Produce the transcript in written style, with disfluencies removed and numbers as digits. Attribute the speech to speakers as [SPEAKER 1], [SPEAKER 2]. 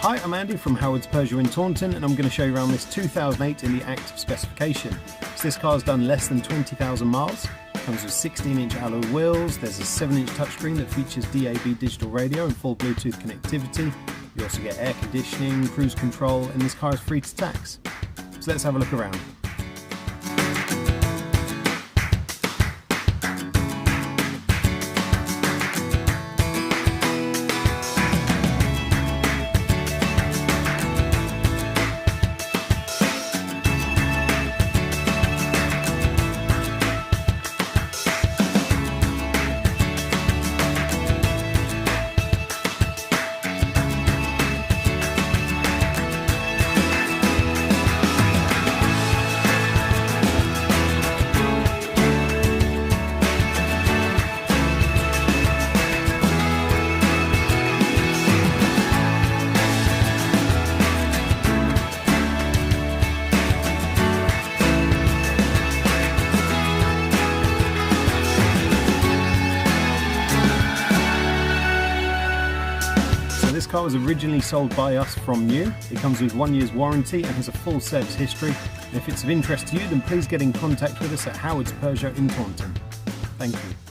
[SPEAKER 1] Hi, I'm Andy from Howard's Peugeot in Taunton, and I'm going to show you around this 2008 in the active specification. So this car's done less than 20,000 miles, comes with 16-inch alloy wheels, there's a 7-inch touchscreen that features DAB digital radio and full Bluetooth connectivity. You also get air conditioning, cruise control, and this car is free to tax. So let's have a look around. This car was originally sold by us from new. It comes with 1 year's warranty and has a full service history. And if it's of interest to you, then please get in contact with us at Howard's Peugeot in Taunton. Thank you.